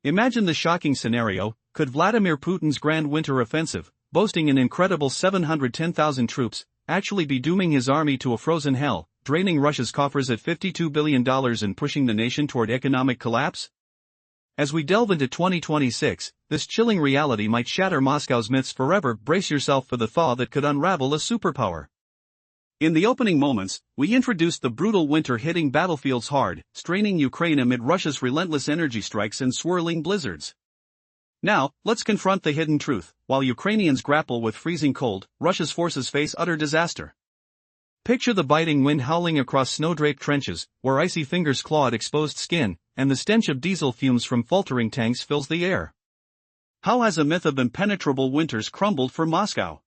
Imagine the shocking scenario: could Vladimir Putin's grand winter offensive, boasting an incredible 710,000 troops, actually be dooming his army to a frozen hell, draining Russia's coffers at $52 billion and pushing the nation toward economic collapse? As we delve into 2026, this chilling reality might shatter Moscow's myths forever. Brace yourself for the thaw that could unravel a superpower. In the opening moments, we introduced the brutal winter hitting battlefields hard, straining Ukraine amid Russia's relentless energy strikes and swirling blizzards. Now, let's confront the hidden truth. While Ukrainians grapple with freezing cold, Russia's forces face utter disaster. Picture the biting wind howling across snow-draped trenches, where icy fingers claw at exposed skin, and the stench of diesel fumes from faltering tanks fills the air. How has a myth of impenetrable winters crumbled for Moscow?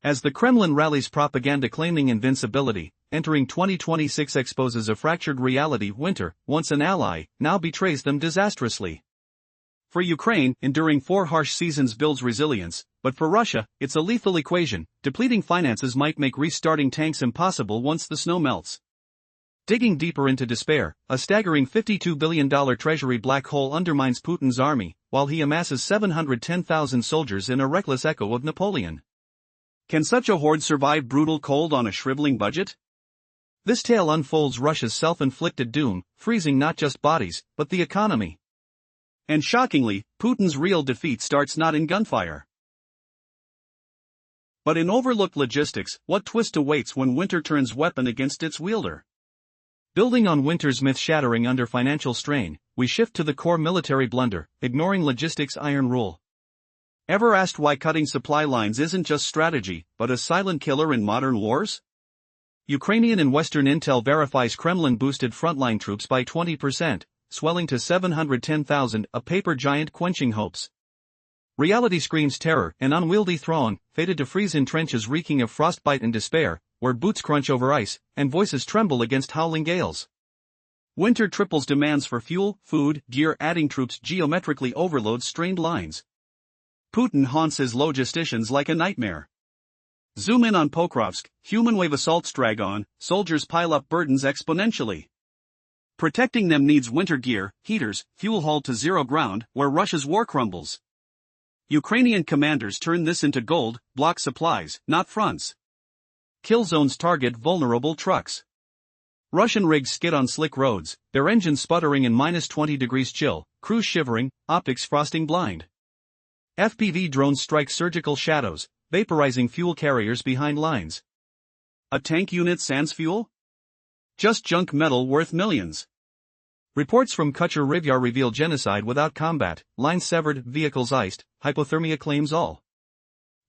As the Kremlin rallies propaganda claiming invincibility, entering 2026 exposes a fractured reality. Winter, once an ally, now betrays them disastrously. For Ukraine, enduring 4 harsh seasons builds resilience, but for Russia, it's a lethal equation. Depleting finances might make restarting tanks impossible once the snow melts. Digging deeper into despair, a staggering $52 billion treasury black hole undermines Putin's army, while he amasses 710,000 soldiers in a reckless echo of Napoleon. Can such a horde survive brutal cold on a shriveling budget? This tale unfolds Russia's self-inflicted doom, freezing not just bodies, but the economy. And shockingly, Putin's real defeat starts not in gunfire, but in overlooked logistics. What twist awaits when winter turns weapon against its wielder? Building on winter's myth-shattering under financial strain, we shift to the core military blunder, ignoring logistics' iron rule. Ever asked why cutting supply lines isn't just strategy, but a silent killer in modern wars? Ukrainian and Western intel verifies Kremlin boosted frontline troops by 20%, swelling to 710,000, a paper giant quenching hopes. Reality screams terror: an unwieldy throng, fated to freeze in trenches reeking of frostbite and despair, where boots crunch over ice, and voices tremble against howling gales. Winter triples demands for fuel, food, gear, adding troops geometrically overloads strained lines. Putin haunts his logisticians like a nightmare. Zoom in on Pokrovsk, human wave assaults drag on, soldiers pile up burdens exponentially. Protecting them needs winter gear, heaters, fuel hauled to zero ground, where Russia's war crumbles. Ukrainian commanders turn this into gold, block supplies, not fronts. Kill zones target vulnerable trucks. Russian rigs skid on slick roads, their engines sputtering in -20 degrees chill, crews shivering, optics frosting blind. FPV drones strike surgical shadows, vaporizing fuel carriers behind lines. A tank unit sans fuel? Just junk metal worth millions. Reports from Kucher Rivyar reveal genocide without combat, lines severed, vehicles iced, hypothermia claims all.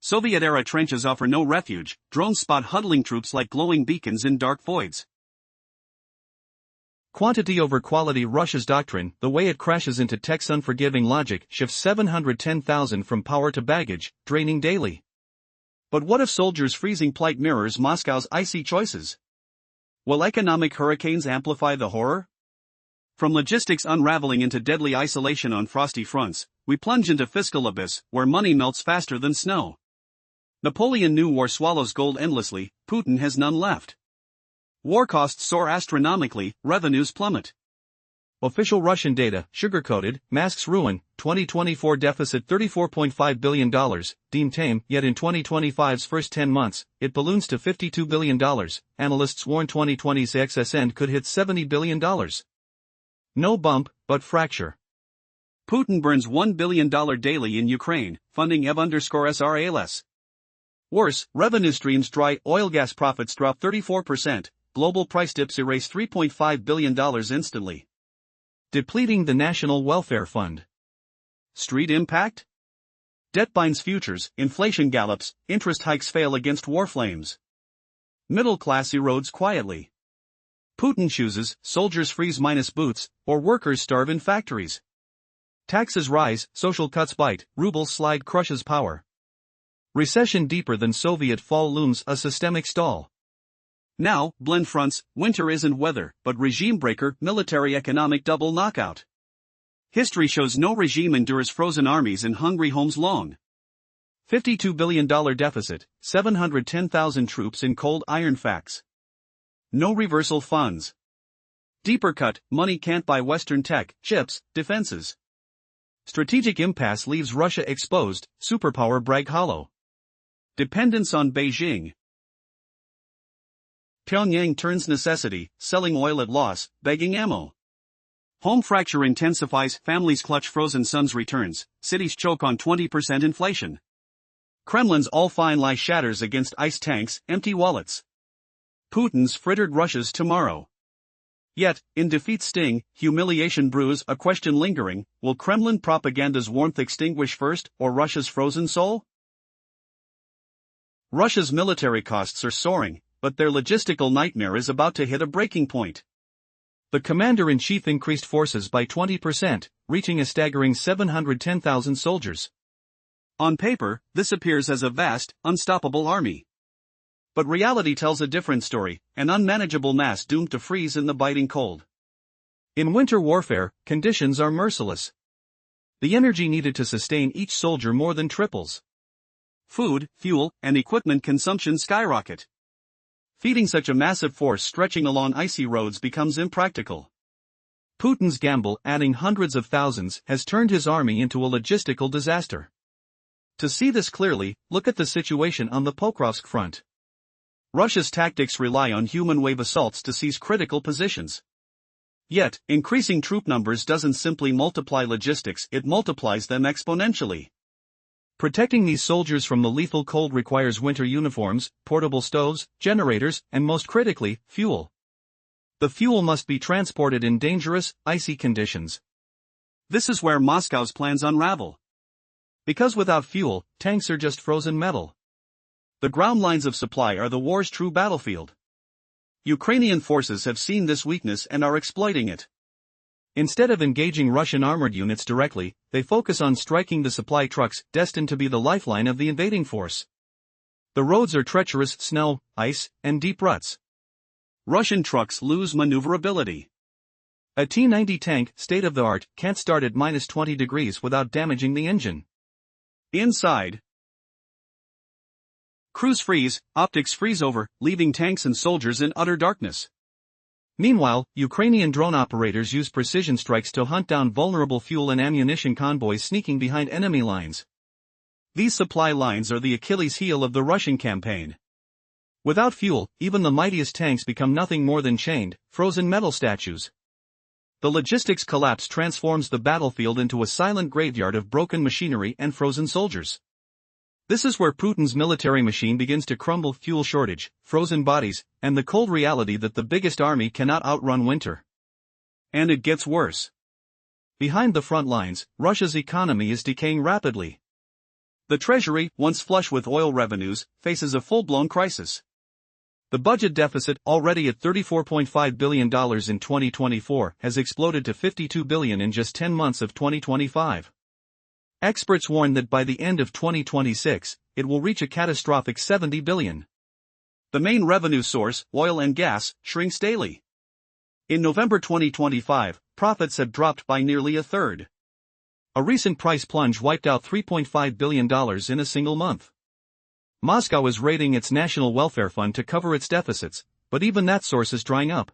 Soviet-era trenches offer no refuge, drones spot huddling troops like glowing beacons in dark voids. Quantity over quality. Russia's doctrine, the way it crashes into tech's unforgiving logic, shifts 710,000 from power to baggage, draining daily. But what if soldiers' freezing plight mirrors Moscow's icy choices? Will economic hurricanes amplify the horror? From logistics unraveling into deadly isolation on frosty fronts, we plunge into fiscal abyss, where money melts faster than snow. Napoleon knew war swallows gold endlessly, Putin has none left. War costs soar astronomically, revenues plummet. Official Russian data, sugar-coated, masks ruin, 2024 deficit $34.5 billion, deemed tame, yet in 2025's first 10 months, it balloons to $52 billion, analysts warn 2026's end could hit $70 billion. No bump, but fracture. Putin burns $1 billion daily in Ukraine, funding Ev_SRALS. Worse, revenue streams dry, oil-gas profits drop 34%, global price dips erase $3.5 billion instantly. Depleting the National Welfare Fund. Street impact? Debt binds futures, inflation gallops, interest hikes fail against war flames. Middle class erodes quietly. Putin chooses, soldiers freeze minus boots, or workers starve in factories. Taxes rise, social cuts bite, ruble slide crushes power. Recession deeper than Soviet fall looms, a systemic stall. Now, blend fronts, winter isn't weather, but regime breaker, military economic double knockout. History shows no regime endures frozen armies and hungry homes long. $52 billion deficit, 710,000 troops in cold iron. Facts. No reversal funds. Deeper cut, money can't buy Western tech, chips, defenses. Strategic impasse leaves Russia exposed, superpower brag hollow. Dependence on Beijing. Pyongyang turns necessity, selling oil at loss, begging ammo. Home fracture intensifies, families clutch frozen son's returns, cities choke on 20% inflation. Kremlin's all-fine lie shatters against ice tanks, empty wallets. Putin's frittered Russia's tomorrow. Yet, in defeat's sting, humiliation brews, a question lingering: will Kremlin propaganda's warmth extinguish first, or Russia's frozen soul? Russia's military costs are soaring, but their logistical nightmare is about to hit a breaking point. The commander-in-chief increased forces by 20%, reaching a staggering 710,000 soldiers. On paper, this appears as a vast, unstoppable army. But reality tells a different story, an unmanageable mass doomed to freeze in the biting cold. In winter warfare, conditions are merciless. The energy needed to sustain each soldier more than triples. Food, fuel, and equipment consumption skyrocket. Feeding such a massive force stretching along icy roads becomes impractical. Putin's gamble, adding hundreds of thousands, has turned his army into a logistical disaster. To see this clearly, look at the situation on the Pokrovsk front. Russia's tactics rely on human wave assaults to seize critical positions. Yet, increasing troop numbers doesn't simply multiply logistics, it multiplies them exponentially. Protecting these soldiers from the lethal cold requires winter uniforms, portable stoves, generators, and most critically, fuel. The fuel must be transported in dangerous, icy conditions. This is where Moscow's plans unravel. Because without fuel, tanks are just frozen metal. The ground lines of supply are the war's true battlefield. Ukrainian forces have seen this weakness and are exploiting it. Instead of engaging Russian armored units directly, they focus on striking the supply trucks, destined to be the lifeline of the invading force. The roads are treacherous, snow, ice, and deep ruts. Russian trucks lose maneuverability. A T-90 tank, state-of-the-art, can't start at -20 degrees without damaging the engine. Inside, crews freeze, optics freeze over, leaving tanks and soldiers in utter darkness. Meanwhile, Ukrainian drone operators use precision strikes to hunt down vulnerable fuel and ammunition convoys sneaking behind enemy lines. These supply lines are the Achilles heel of the Russian campaign. Without fuel, even the mightiest tanks become nothing more than chained, frozen metal statues. The logistics collapse transforms the battlefield into a silent graveyard of broken machinery and frozen soldiers. This is where Putin's military machine begins to crumble: fuel shortage, frozen bodies, and the cold reality that the biggest army cannot outrun winter. And it gets worse. Behind the front lines, Russia's economy is decaying rapidly. The treasury, once flush with oil revenues, faces a full-blown crisis. The budget deficit, already at $34.5 billion in 2024, has exploded to $52 billion in just 10 months of 2025. Experts warn that by the end of 2026, it will reach a catastrophic $70 billion. The main revenue source, oil and gas, shrinks daily. In November 2025, profits had dropped by nearly a third. A recent price plunge wiped out $3.5 billion in a single month. Moscow is raiding its national welfare fund to cover its deficits, but even that source is drying up.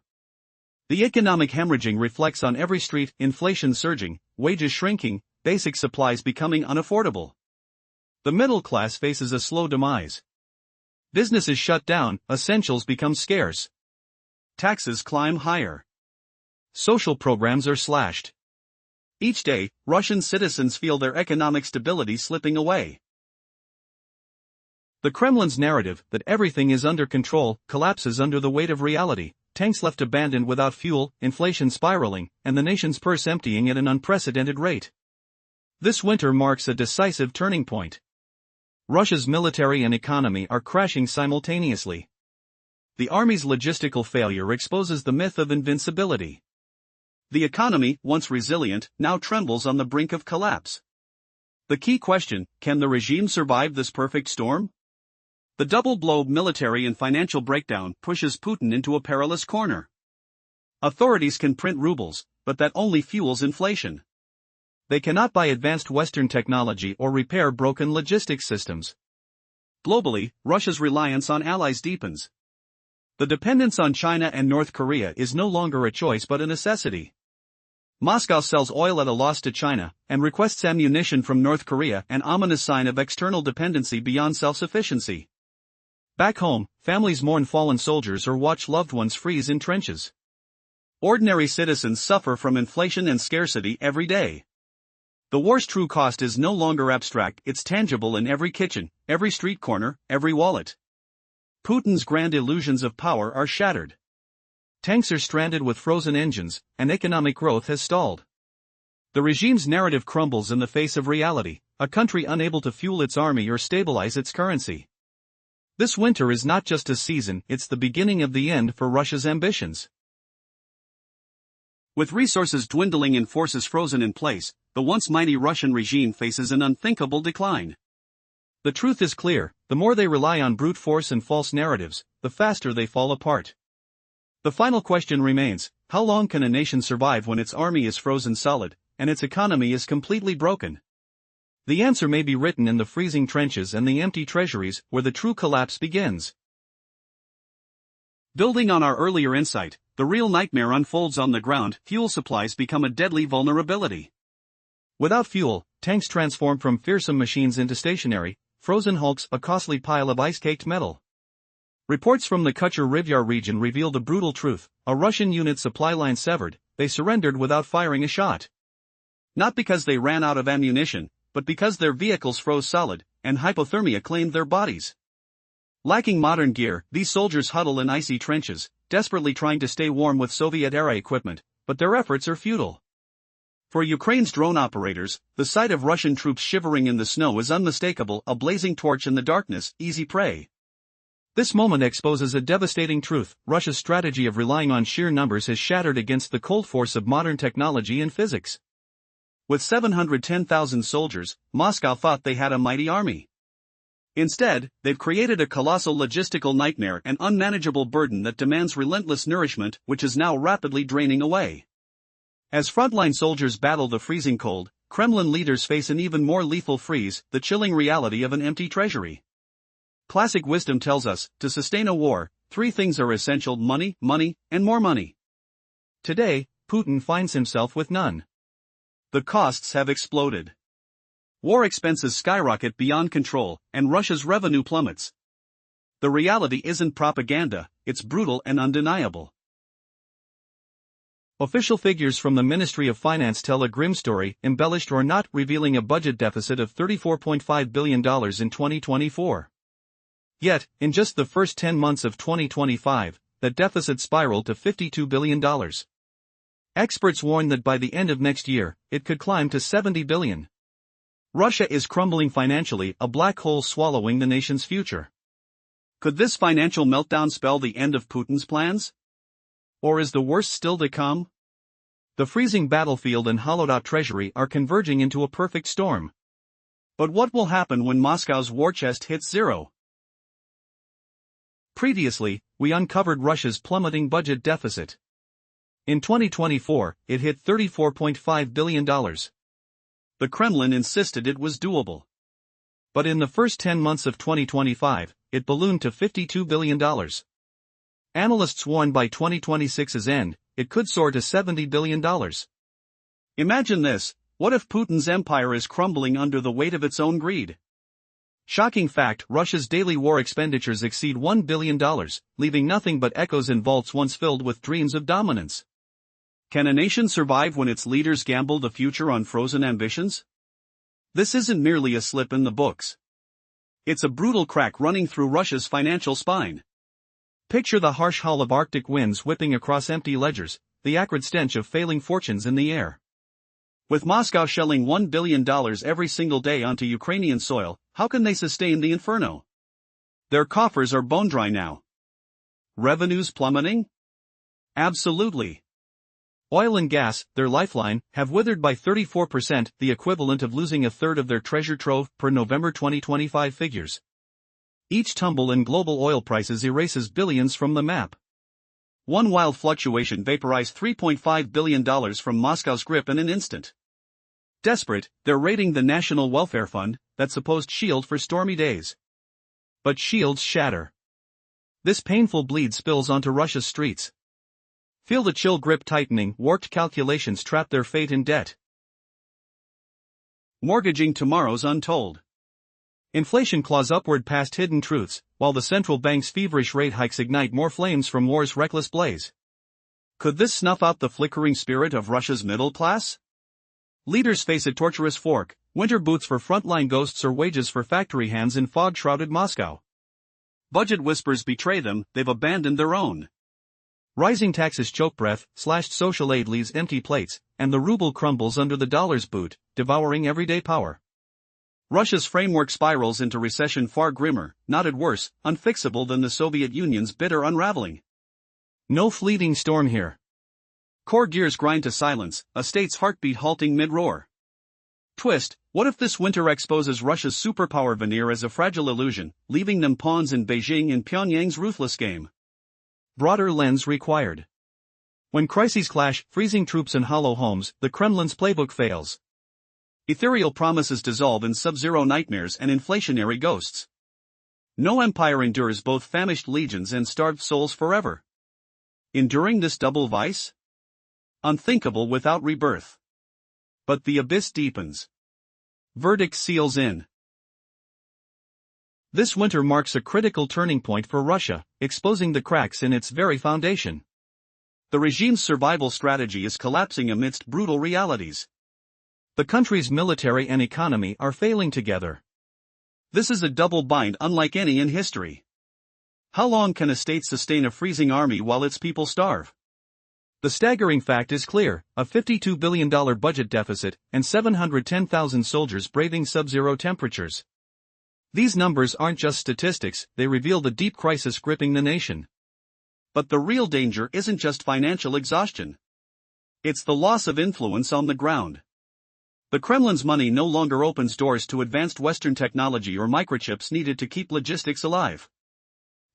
The economic hemorrhaging reflects on every street: inflation surging, wages shrinking, basic supplies becoming unaffordable. The middle class faces a slow demise. Businesses shut down, essentials become scarce. Taxes climb higher. Social programs are slashed. Each day, Russian citizens feel their economic stability slipping away. The Kremlin's narrative that everything is under control collapses under the weight of reality: tanks left abandoned without fuel, inflation spiraling, and the nation's purse emptying at an unprecedented rate. This winter marks a decisive turning point. Russia's military and economy are crashing simultaneously. The army's logistical failure exposes the myth of invincibility. The economy, once resilient, now trembles on the brink of collapse. The key question: can the regime survive this perfect storm? The double blow, military and financial breakdown, pushes Putin into a perilous corner. Authorities can print rubles, but that only fuels inflation. They cannot buy advanced Western technology or repair broken logistics systems. Globally, Russia's reliance on allies deepens. The dependence on China and North Korea is no longer a choice but a necessity. Moscow sells oil at a loss to China, and requests ammunition from North Korea, an ominous sign of external dependency beyond self-sufficiency. Back home, families mourn fallen soldiers or watch loved ones freeze in trenches. Ordinary citizens suffer from inflation and scarcity every day. The war's true cost is no longer abstract, it's tangible in every kitchen, every street corner, every wallet. Putin's grand illusions of power are shattered. Tanks are stranded with frozen engines, and economic growth has stalled. The regime's narrative crumbles in the face of reality, a country unable to fuel its army or stabilize its currency. This winter is not just a season, it's the beginning of the end for Russia's ambitions. With resources dwindling and forces frozen in place, the once mighty Russian regime faces an unthinkable decline. The truth is clear, the more they rely on brute force and false narratives, the faster they fall apart. The final question remains, how long can a nation survive when its army is frozen solid, and its economy is completely broken? The answer may be written in the freezing trenches and the empty treasuries, where the true collapse begins. Building on our earlier insight, the real nightmare unfolds on the ground. Fuel supplies become a deadly vulnerability. Without fuel, tanks transform from fearsome machines into stationary, frozen hulks, a costly pile of ice-caked metal. Reports from the Kucher-Rivyar region reveal the brutal truth: a Russian unit supply line severed, they surrendered without firing a shot. Not because they ran out of ammunition, but because their vehicles froze solid, and hypothermia claimed their bodies. Lacking modern gear, these soldiers huddle in icy trenches, desperately trying to stay warm with Soviet-era equipment, but their efforts are futile. For Ukraine's drone operators, the sight of Russian troops shivering in the snow is unmistakable: a blazing torch in the darkness, easy prey. This moment exposes a devastating truth: Russia's strategy of relying on sheer numbers has shattered against the cold force of modern technology and physics. With 710,000 soldiers, Moscow thought they had a mighty army. Instead, they've created a colossal logistical nightmare, an unmanageable burden that demands relentless nourishment, which is now rapidly draining away. As frontline soldiers battle the freezing cold, Kremlin leaders face an even more lethal freeze: the chilling reality of an empty treasury. Classic wisdom tells us, to sustain a war, three things are essential: money, money, and more money. Today, Putin finds himself with none. The costs have exploded. War expenses skyrocket beyond control, and Russia's revenue plummets. The reality isn't propaganda, it's brutal and undeniable. Official figures from the Ministry of Finance tell a grim story, embellished or not, revealing a budget deficit of $34.5 billion in 2024. Yet, in just the first 10 months of 2025, that deficit spiraled to $52 billion. Experts warn that by the end of next year, it could climb to $70 billion. Russia is crumbling financially, a black hole swallowing the nation's future. Could this financial meltdown spell the end of Putin's plans? Or is the worst still to come? The freezing battlefield and hollowed-out treasury are converging into a perfect storm. But what will happen when Moscow's war chest hits zero? Previously, we uncovered Russia's plummeting budget deficit. In 2024, it hit $34.5 billion. The Kremlin insisted it was doable. But in the first 10 months of 2025, it ballooned to $52 billion. Analysts warn by 2026's end, it could soar to $70 billion. Imagine this: what if Putin's empire is crumbling under the weight of its own greed? Shocking fact: Russia's daily war expenditures exceed $1 billion, leaving nothing but echoes in vaults once filled with dreams of dominance. Can a nation survive when its leaders gamble the future on frozen ambitions? This isn't merely a slip in the books. It's a brutal crack running through Russia's financial spine. Picture the harsh howl of Arctic winds whipping across empty ledgers, the acrid stench of failing fortunes in the air. With Moscow shelling $1 billion every single day onto Ukrainian soil, how can they sustain the inferno? Their coffers are bone dry now. Revenues plummeting? Absolutely. Oil and gas, their lifeline, have withered by 34%, the equivalent of losing a third of their treasure trove, per November 2025 figures. Each tumble in global oil prices erases billions from the map. One wild fluctuation vaporized $3.5 billion from Moscow's grip in an instant. Desperate, they're raiding the National Welfare Fund, that supposed shield for stormy days. But shields shatter. This painful bleed spills onto Russia's streets. Feel the chill grip tightening, warped calculations trap their fate in debt. Mortgaging tomorrow's untold. Inflation claws upward past hidden truths, while the central bank's feverish rate hikes ignite more flames from war's reckless blaze. Could this snuff out the flickering spirit of Russia's middle class? Leaders face a torturous fork, winter boots for frontline ghosts or wages for factory hands in fog-shrouded Moscow. Budget whispers betray them, they've abandoned their own. Rising taxes choke breath, slashed social aid leaves empty plates, and the ruble crumbles under the dollar's boot, devouring everyday power. Russia's framework spirals into recession far grimmer, not at worse, unfixable than the Soviet Union's bitter unraveling. No fleeting storm here. Core gears grind to silence, a state's heartbeat halting mid-roar. Twist, what if this winter exposes Russia's superpower veneer as a fragile illusion, leaving them pawns in Beijing and Pyongyang's ruthless game? Broader lens required. When crises clash, freezing troops and hollow homes, the Kremlin's playbook fails. Ethereal promises dissolve in sub-zero nightmares and inflationary ghosts. No empire endures both famished legions and starved souls forever. Enduring this double vice? Unthinkable without rebirth. But the abyss deepens. Verdict seals in. This winter marks a critical turning point for Russia, exposing the cracks in its very foundation. The regime's survival strategy is collapsing amidst brutal realities. The country's military and economy are failing together. This is a double bind unlike any in history. How long can a state sustain a freezing army while its people starve? The staggering fact is clear, a $52 billion budget deficit, and 710,000 soldiers braving sub-zero temperatures. These numbers aren't just statistics, they reveal the deep crisis gripping the nation. But the real danger isn't just financial exhaustion. It's the loss of influence on the ground. The Kremlin's money no longer opens doors to advanced Western technology or microchips needed to keep logistics alive.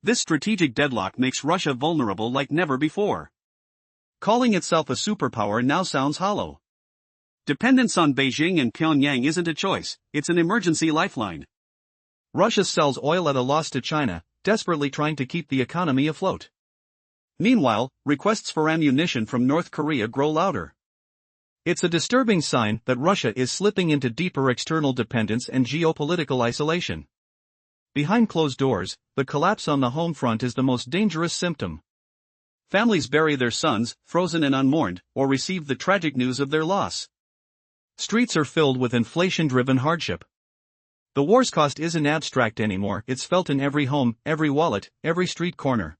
This strategic deadlock makes Russia vulnerable like never before. Calling itself a superpower now sounds hollow. Dependence on Beijing and Pyongyang isn't a choice, it's an emergency lifeline. Russia sells oil at a loss to China, desperately trying to keep the economy afloat. Meanwhile, requests for ammunition from North Korea grow louder. It's a disturbing sign that Russia is slipping into deeper external dependence and geopolitical isolation. Behind closed doors, the collapse on the home front is the most dangerous symptom. Families bury their sons, frozen and unmourned, or receive the tragic news of their loss. Streets are filled with inflation-driven hardship. The war's cost isn't abstract anymore, it's felt in every home, every wallet, every street corner.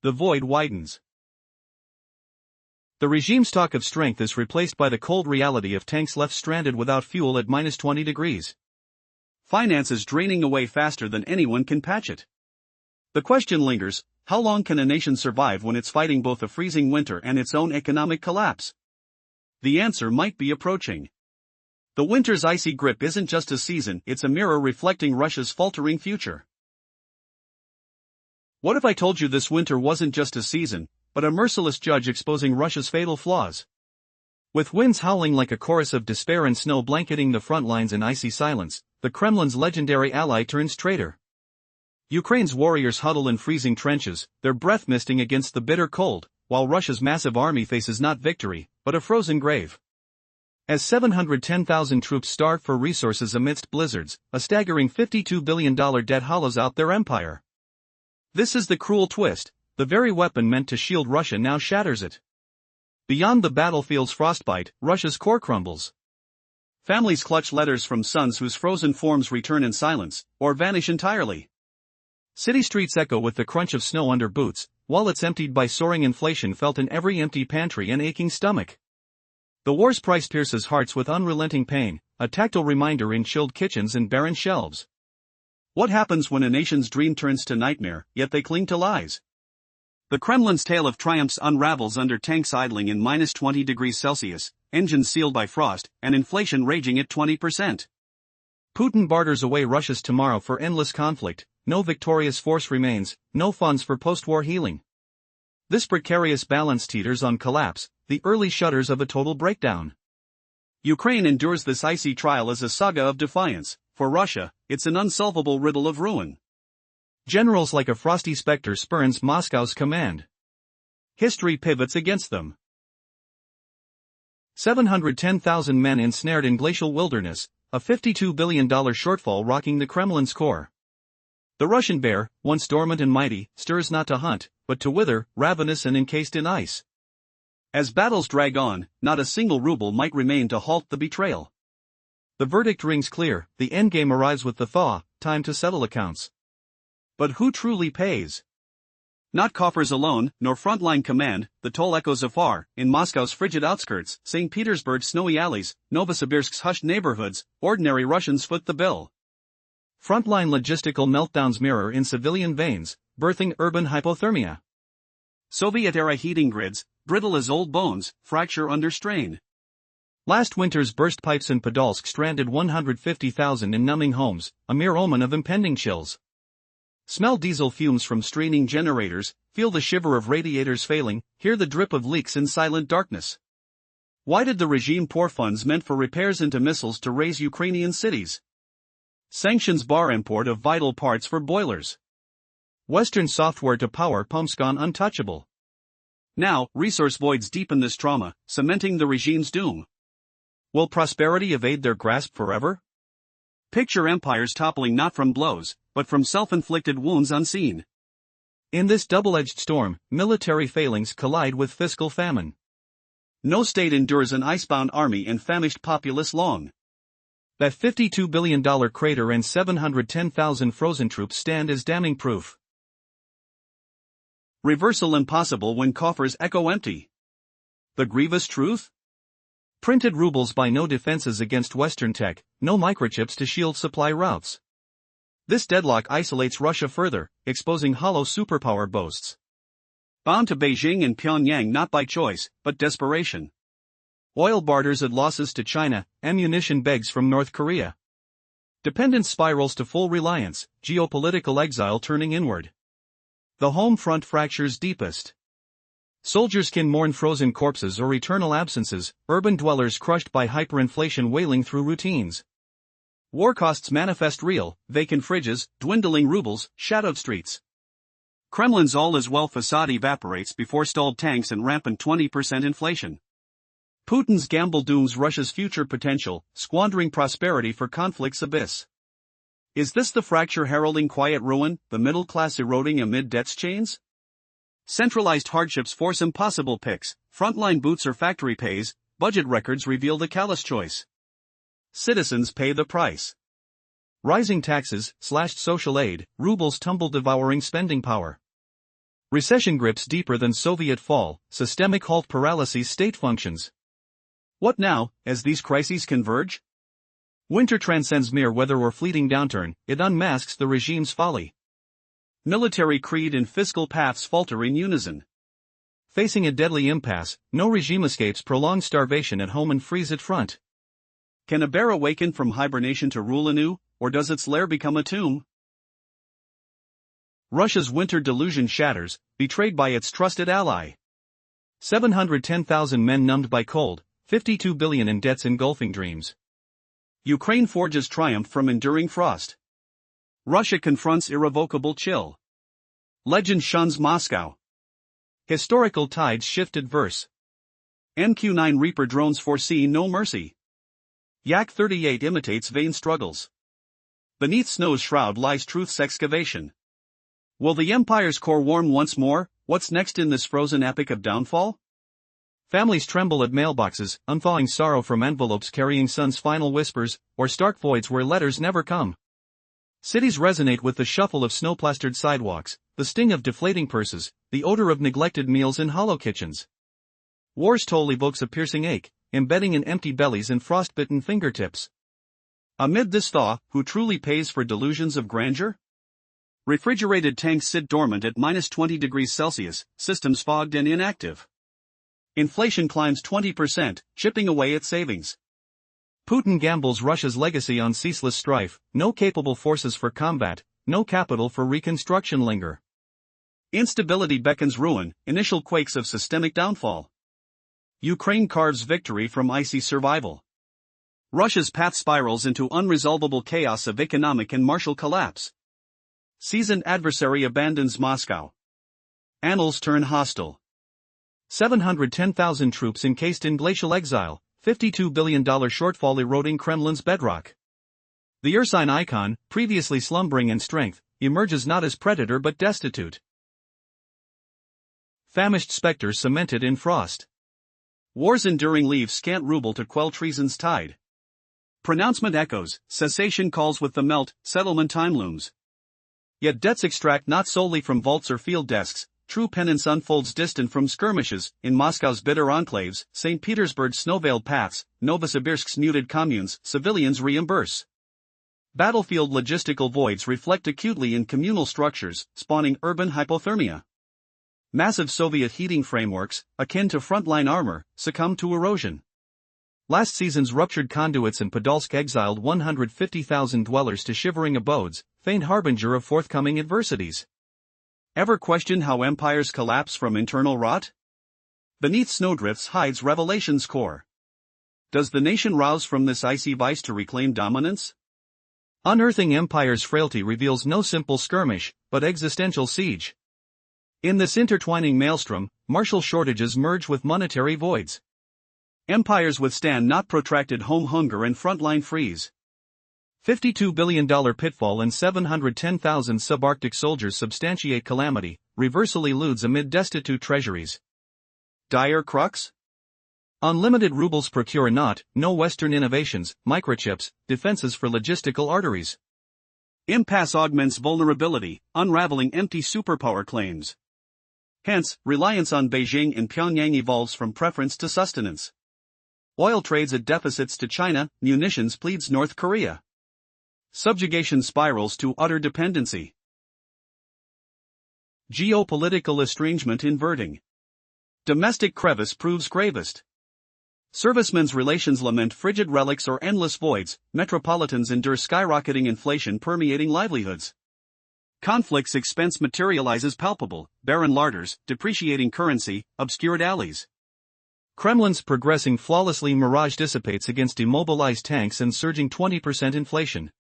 The void widens. The regime's talk of strength is replaced by the cold reality of tanks left stranded without fuel at -20 degrees. Finances draining away faster than anyone can patch it. The question lingers, how long can a nation survive when it's fighting both a freezing winter and its own economic collapse? The answer might be approaching. The winter's icy grip isn't just a season, it's a mirror reflecting Russia's faltering future. What if I told you this winter wasn't just a season, but a merciless judge exposing Russia's fatal flaws? With winds howling like a chorus of despair and snow blanketing the front lines in icy silence, the Kremlin's legendary ally turns traitor. Ukraine's warriors huddle in freezing trenches, their breath misting against the bitter cold, while Russia's massive army faces not victory, but a frozen grave. As 710,000 troops starve for resources amidst blizzards, a staggering $52 billion debt hollows out their empire. This is the cruel twist, the very weapon meant to shield Russia now shatters it. Beyond the battlefield's frostbite, Russia's core crumbles. Families clutch letters from sons whose frozen forms return in silence, or vanish entirely. City streets echo with the crunch of snow under boots, wallets emptied by soaring inflation felt in every empty pantry and aching stomach. The war's price pierces hearts with unrelenting pain, a tactile reminder in chilled kitchens and barren shelves. What happens when a nation's dream turns to nightmare, yet they cling to lies? The Kremlin's tale of triumphs unravels under tanks idling in -20 degrees Celsius, engines sealed by frost, and inflation raging at 20%. Putin barters away Russia's tomorrow for endless conflict, no victorious force remains, no funds for post-war healing. This precarious balance teeters on collapse, the early shutters of a total breakdown. Ukraine endures this icy trial as a saga of defiance. For Russia, it's an unsolvable riddle of ruin. Generals like a frosty specter spurns Moscow's command. History pivots against them. 710,000 men ensnared in glacial wilderness, a $52 billion shortfall rocking the Kremlin's core. The Russian bear, once dormant and mighty, stirs not to hunt, but to wither, ravenous and encased in ice. As battles drag on, not a single ruble might remain to halt the betrayal. The verdict rings clear, the endgame arrives with the thaw, time to settle accounts. But who truly pays? Not coffers alone, nor frontline command, the toll echoes afar, in Moscow's frigid outskirts, St. Petersburg's snowy alleys, Novosibirsk's hushed neighborhoods, ordinary Russians foot the bill. Frontline logistical meltdowns mirror in civilian veins, birthing urban hypothermia. Soviet-era heating grids, brittle as old bones, fracture under strain. Last winter's burst pipes in Podolsk stranded 150,000 in numbing homes, a mere omen of impending chills. Smell diesel fumes from straining generators, feel the shiver of radiators failing, hear the drip of leaks in silent darkness. Why did the regime pour funds meant for repairs into missiles to raise Ukrainian cities? Sanctions bar import of vital parts for boilers. Western software to power pumps gone untouchable. Now, resource voids deepen this trauma, cementing the regime's doom. Will prosperity evade their grasp forever? Picture empires toppling not from blows, but from self-inflicted wounds unseen. In this double-edged storm, military failings collide with fiscal famine. No state endures an icebound army and famished populace long. That $52 billion crater and 710,000 frozen troops stand as damning proof. Reversal impossible when coffers echo empty. The grievous truth? Printed rubles buy no defenses against Western tech, no microchips to shield supply routes. This deadlock isolates Russia further, exposing hollow superpower boasts. Bound to Beijing and Pyongyang not by choice, but desperation. Oil barters at losses to China, ammunition begs from North Korea. Dependence spirals to full reliance, geopolitical exile turning inward. The home front fractures deepest. Soldiers can mourn frozen corpses or eternal absences, urban dwellers crushed by hyperinflation wailing through routines. War costs manifest real, vacant fridges, dwindling rubles, shadowed streets. Kremlin's all-is-well facade evaporates before stalled tanks and rampant 20% inflation. Putin's gamble dooms Russia's future potential, squandering prosperity for conflict's abyss. Is this the fracture heralding quiet ruin, the middle class eroding amid debt's chains? Centralized hardships force impossible picks, frontline boots or factory pays, budget records reveal the callous choice. Citizens pay the price. Rising taxes, slashed social aid, rubles tumble devouring spending power. Recession grips deeper than Soviet fall, systemic halt paralyses state functions. What now, as these crises converge? Winter transcends mere weather or fleeting downturn, it unmasks the regime's folly. Military creed and fiscal paths falter in unison. Facing a deadly impasse, no regime escapes prolonged starvation at home and freeze at front. Can a bear awaken from hibernation to rule anew, or does its lair become a tomb? Russia's winter delusion shatters, betrayed by its trusted ally. 710,000 men numbed by cold, 52 billion in debts engulfing dreams. Ukraine forges triumph from enduring frost. Russia confronts irrevocable chill. Legend shuns Moscow. Historical tides shift adverse. MQ-9 Reaper drones foresee no mercy. Yak-38 imitates vain struggles. Beneath snow's shroud lies truth's excavation. Will the empire's core warm once more? What's next in this frozen epic of downfall? Families tremble at mailboxes, unthawing sorrow from envelopes carrying son's final whispers, or stark voids where letters never come. Cities resonate with the shuffle of snow-plastered sidewalks, the sting of deflating purses, the odor of neglected meals in hollow kitchens. War's toll evokes a piercing ache, embedding in empty bellies and frost-bitten fingertips. Amid this thaw, who truly pays for delusions of grandeur? Refrigerated tanks sit dormant at -20 degrees Celsius, systems fogged and inactive. Inflation climbs 20%, chipping away at savings. Putin gambles Russia's legacy on ceaseless strife, no capable forces for combat, no capital for reconstruction linger. Instability beckons ruin, initial quakes of systemic downfall. Ukraine carves victory from icy survival. Russia's path spirals into unresolvable chaos of economic and martial collapse. Seasoned adversary abandons Moscow. Annals turn hostile. 710,000 troops encased in glacial exile, $52 billion shortfall eroding Kremlin's bedrock. The ursine icon, previously slumbering in strength, emerges not as predator but destitute. Famished specters cemented in frost. War's enduring leaves scant ruble to quell treason's tide. Pronouncement echoes, cessation calls with the melt, settlement time looms. Yet debts extract not solely from vaults or field desks, true penance unfolds distant from skirmishes, in Moscow's bitter enclaves, St. Petersburg's snow-veiled paths, Novosibirsk's muted communes, civilians reimburse. Battlefield logistical voids reflect acutely in communal structures, spawning urban hypothermia. Massive Soviet heating frameworks, akin to frontline armor, succumb to erosion. Last season's ruptured conduits in Podolsk exiled 150,000 dwellers to shivering abodes, faint harbinger of forthcoming adversities. Ever question how empires collapse from internal rot? Beneath snowdrifts hides revelation's core. Does the nation rouse from this icy vice to reclaim dominance? Unearthing empire's frailty reveals no simple skirmish, but existential siege. In this intertwining maelstrom, martial shortages merge with monetary voids. Empires withstand not protracted home hunger and frontline freeze. $52 billion pitfall and 710,000 subarctic soldiers substantiate calamity, reversal eludes amid destitute treasuries. Dire crux? Unlimited rubles procure not, no Western innovations, microchips, defenses for logistical arteries. Impasse augments vulnerability, unraveling empty superpower claims. Hence, reliance on Beijing and Pyongyang evolves from preference to sustenance. Oil trades at deficits to China, munitions pleads North Korea. Subjugation spirals to utter dependency. Geopolitical estrangement inverting. Domestic crevice proves gravest. Servicemen's relations lament frigid relics or endless voids, metropolitans endure skyrocketing inflation permeating livelihoods. Conflict's expense materializes palpable, barren larders, depreciating currency, obscured alleys. Kremlin's progressing flawlessly mirage dissipates against immobilized tanks and surging 20% inflation.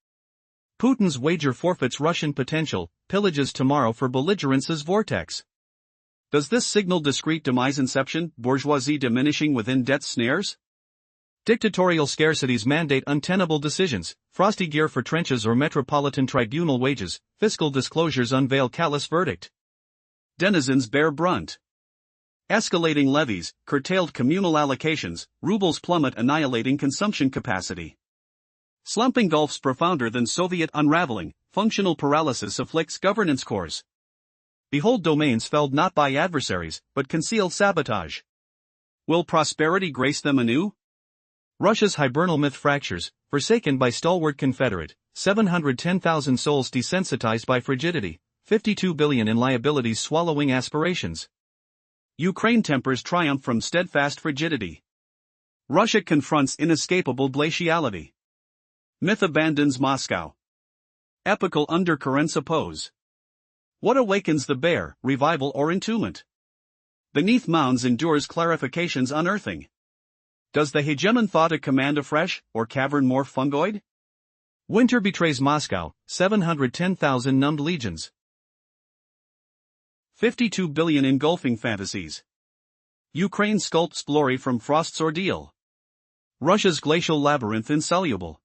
Putin's wager forfeits Russian potential, pillages tomorrow for belligerence's vortex. Does this signal discrete demise inception, bourgeoisie diminishing within debt's snares? Dictatorial scarcities mandate untenable decisions, frosty gear for trenches or metropolitan tribunal wages, fiscal disclosures unveil callous verdict. Denizens bear brunt. Escalating levies, curtailed communal allocations, rubles plummet annihilating consumption capacity. Slumping gulfs profounder than Soviet unraveling, functional paralysis afflicts governance cores. Behold domains felled not by adversaries, but concealed sabotage. Will prosperity grace them anew? Russia's hibernal myth fractures, forsaken by stalwart Confederate, 710,000 souls desensitized by frigidity, 52 billion in liabilities swallowing aspirations. Ukraine tempers triumph from steadfast frigidity. Russia confronts inescapable glaciality. Myth abandons Moscow. Epical undercurrents oppose. What awakens the bear, revival or entombment? Beneath mounds endures clarification's unearthing. Does the hegemon thaw to command afresh, or cavern more fungoid? Winter betrays Moscow, 710,000 numbed legions. 52 billion engulfing fantasies. Ukraine sculpts glory from frost's ordeal. Russia's glacial labyrinth insoluble.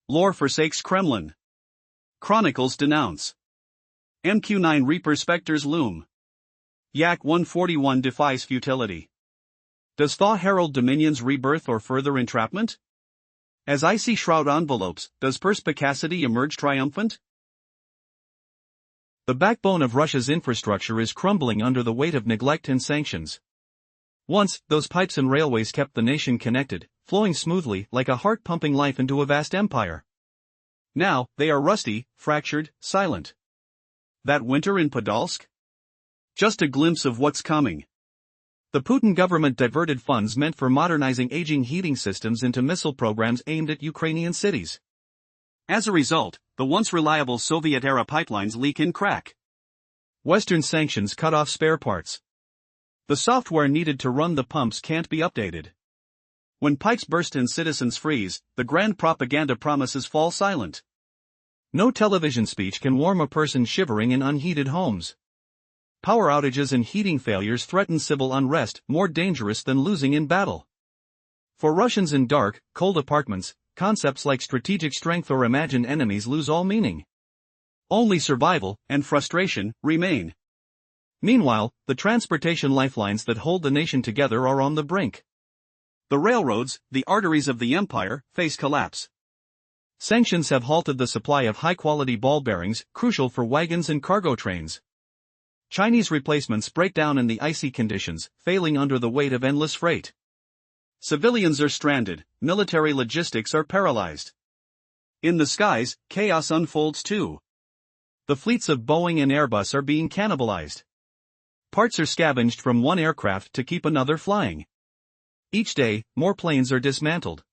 Lore forsakes Kremlin. Chronicles denounce. MQ-9 Reaper specters loom. Yak 141 defies futility. Does thaw herald Dominion's rebirth or further entrapment? As icy shroud envelopes, does perspicacity emerge triumphant? The backbone of Russia's infrastructure is crumbling under the weight of neglect and sanctions. Once, those pipes and railways kept the nation connected, flowing smoothly like a heart pumping life into a vast empire. Now, they are rusty, fractured, silent. That winter in Podolsk? Just a glimpse of what's coming. The Putin government diverted funds meant for modernizing aging heating systems into missile programs aimed at Ukrainian cities. As a result, the once reliable Soviet-era pipelines leak and crack. Western sanctions cut off spare parts. The software needed to run the pumps can't be updated. When pipes burst and citizens freeze, the grand propaganda promises fall silent. No television speech can warm a person shivering in unheated homes. Power outages and heating failures threaten civil unrest, more dangerous than losing in battle. For Russians in dark, cold apartments, concepts like strategic strength or imagined enemies lose all meaning. Only survival and frustration remain. Meanwhile, the transportation lifelines that hold the nation together are on the brink. The railroads, the arteries of the empire, face collapse. Sanctions have halted the supply of high-quality ball bearings, crucial for wagons and cargo trains. Chinese replacements break down in the icy conditions, failing under the weight of endless freight. Civilians are stranded, military logistics are paralyzed. In the skies, chaos unfolds too. The fleets of Boeing and Airbus are being cannibalized. Parts are scavenged from one aircraft to keep another flying. Each day, more planes are dismantled.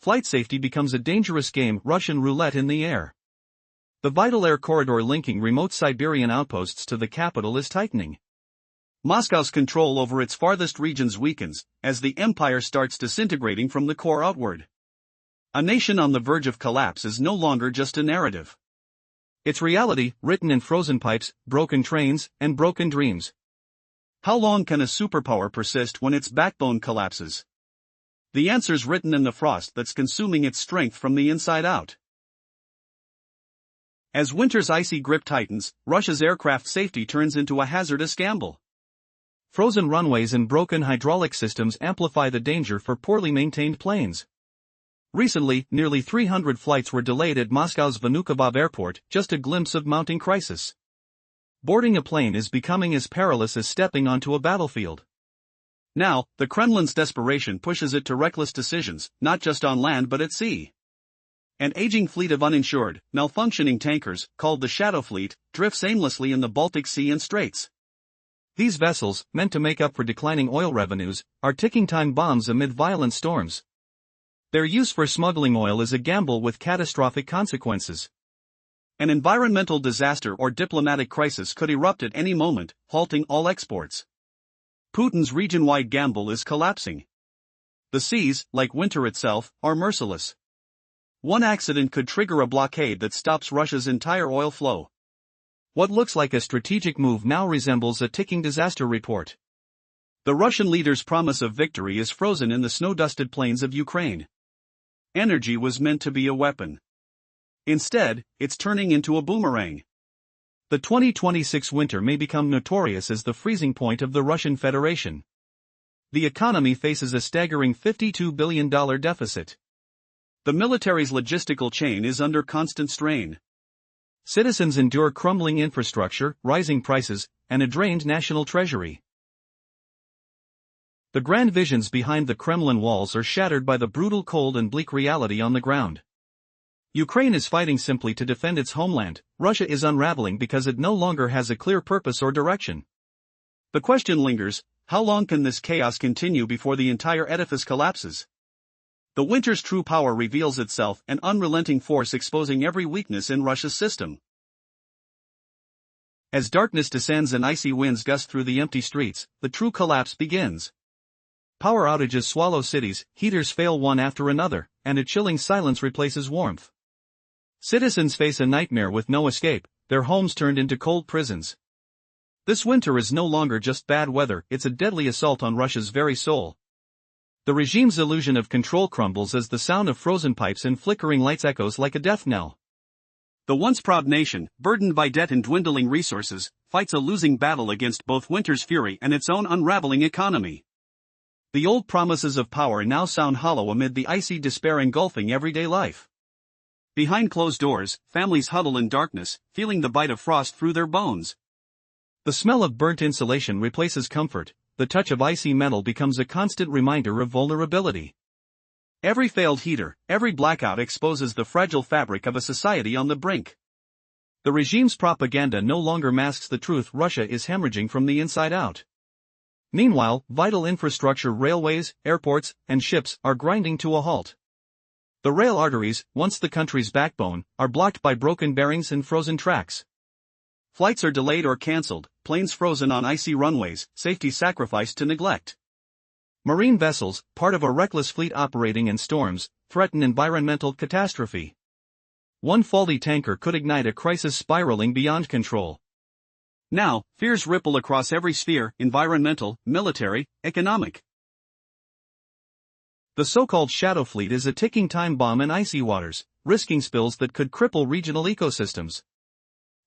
Flight safety becomes a dangerous game, Russian roulette in the air. The vital air corridor linking remote Siberian outposts to the capital is tightening. Moscow's control over its farthest regions weakens, as the empire starts disintegrating from the core outward. A nation on the verge of collapse is no longer just a narrative. It's reality, written in frozen pipes, broken trains, and broken dreams. How long can a superpower persist when its backbone collapses? The answer's written in the frost that's consuming its strength from the inside out. As winter's icy grip tightens, Russia's aircraft safety turns into a hazardous gamble. Frozen runways and broken hydraulic systems amplify the danger for poorly maintained planes. Recently, nearly 300 flights were delayed at Moscow's Vnukovo airport, just a glimpse of mounting crisis. Boarding a plane is becoming as perilous as stepping onto a battlefield. Now, the Kremlin's desperation pushes it to reckless decisions, not just on land but at sea. An aging fleet of uninsured, malfunctioning tankers, called the Shadow Fleet, drifts aimlessly in the Baltic Sea and Straits. These vessels, meant to make up for declining oil revenues, are ticking time bombs amid violent storms. Their use for smuggling oil is a gamble with catastrophic consequences. An environmental disaster or diplomatic crisis could erupt at any moment, halting all exports. Putin's region-wide gamble is collapsing. The seas, like winter itself, are merciless. One accident could trigger a blockade that stops Russia's entire oil flow. What looks like a strategic move now resembles a ticking disaster report. The Russian leader's promise of victory is frozen in the snow-dusted plains of Ukraine. Energy was meant to be a weapon. Instead, it's turning into a boomerang. The 2026 winter may become notorious as the freezing point of the Russian Federation. The economy faces a staggering $52 billion deficit. The military's logistical chain is under constant strain. Citizens endure crumbling infrastructure, rising prices, and a drained national treasury. The grand visions behind the Kremlin walls are shattered by the brutal cold and bleak reality on the ground. Ukraine is fighting simply to defend its homeland, Russia is unraveling because it no longer has a clear purpose or direction. The question lingers, how long can this chaos continue before the entire edifice collapses? The winter's true power reveals itself, an unrelenting force exposing every weakness in Russia's system. As darkness descends and icy winds gust through the empty streets, the true collapse begins. Power outages swallow cities, heaters fail one after another, and a chilling silence replaces warmth. Citizens face a nightmare with no escape, their homes turned into cold prisons. This winter is no longer just bad weather, it's a deadly assault on Russia's very soul. The regime's illusion of control crumbles as the sound of frozen pipes and flickering lights echoes like a death knell. The once proud nation, burdened by debt and dwindling resources, fights a losing battle against both winter's fury and its own unraveling economy. The old promises of power now sound hollow amid the icy despair engulfing everyday life. Behind closed doors, families huddle in darkness, feeling the bite of frost through their bones. The smell of burnt insulation replaces comfort, the touch of icy metal becomes a constant reminder of vulnerability. Every failed heater, every blackout exposes the fragile fabric of a society on the brink. The regime's propaganda no longer masks the truth: Russia is hemorrhaging from the inside out. Meanwhile, vital infrastructure, railways, airports, and ships are grinding to a halt. The rail arteries, once the country's backbone, are blocked by broken bearings and frozen tracks. Flights are delayed or cancelled, planes frozen on icy runways, safety sacrificed to neglect. Marine vessels, part of a reckless fleet operating in storms, threaten environmental catastrophe. One faulty tanker could ignite a crisis spiraling beyond control. Now, fears ripple across every sphere: environmental, military, economic. The so-called Shadow Fleet is a ticking time bomb in icy waters, risking spills that could cripple regional ecosystems.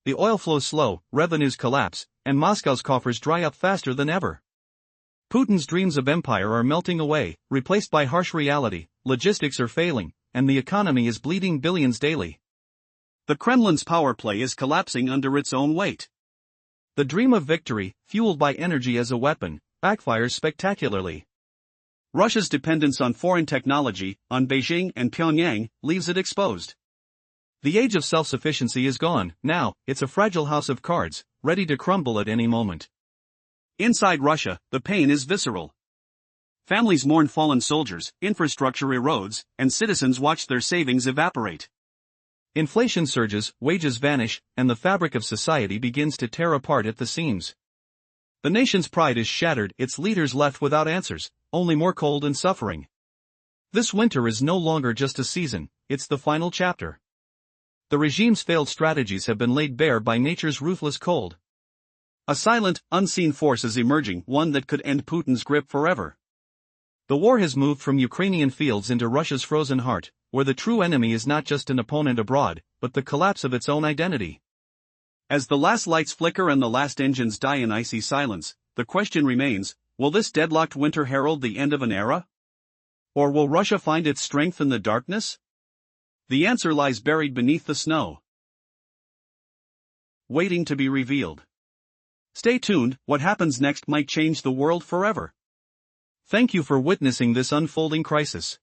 The oil flows slow, revenues collapse, and Moscow's coffers dry up faster than ever. Putin's dreams of empire are melting away, replaced by harsh reality, logistics are failing, and the economy is bleeding billions daily. The Kremlin's power play is collapsing under its own weight. The dream of victory, fueled by energy as a weapon, backfires spectacularly. Russia's dependence on foreign technology, on Beijing and Pyongyang, leaves it exposed. The age of self-sufficiency is gone. Now, it's a fragile house of cards, ready to crumble at any moment. Inside Russia, the pain is visceral. Families mourn fallen soldiers, infrastructure erodes, and citizens watch their savings evaporate. Inflation surges, wages vanish, and the fabric of society begins to tear apart at the seams. The nation's pride is shattered, its leaders left without answers, only more cold and suffering. This winter is no longer just a season, it's the final chapter. The regime's failed strategies have been laid bare by nature's ruthless cold. A silent, unseen force is emerging, one that could end Putin's grip forever. The war has moved from Ukrainian fields into Russia's frozen heart, where the true enemy is not just an opponent abroad, but the collapse of its own identity. As the last lights flicker and the last engines die in icy silence, the question remains, will this deadlocked winter herald the end of an era? Or will Russia find its strength in the darkness? The answer lies buried beneath the snow, waiting to be revealed. Stay tuned, what happens next might change the world forever. Thank you for witnessing this unfolding crisis.